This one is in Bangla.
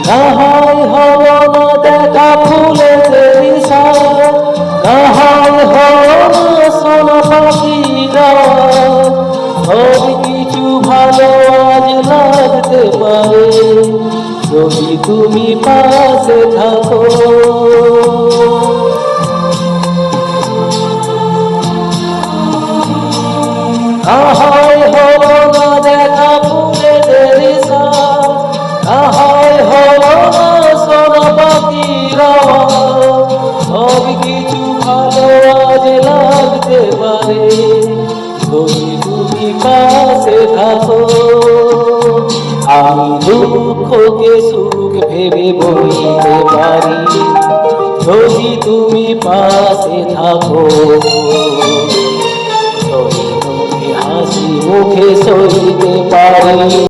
না হয় হলো না দেখা ফুলের দিশা, না হয় হলো না শোনা পাখিরা, সব কিছু ভালো আজ লাগতে পারে যদি তুমি পাশে থাকো। না হয় হলো না দেখা ফুলের দিশা, না হয় হলো না শোনা পাখিরা, সব কিছু ভালো আজ লাগতে পারে যদি তুমি পাশে থাকো। আমি দুঃখকে সুখ ভেবে বইতে পারি যদি তুমি পাশে থাকো। হাসি মুখে সইতে পারি।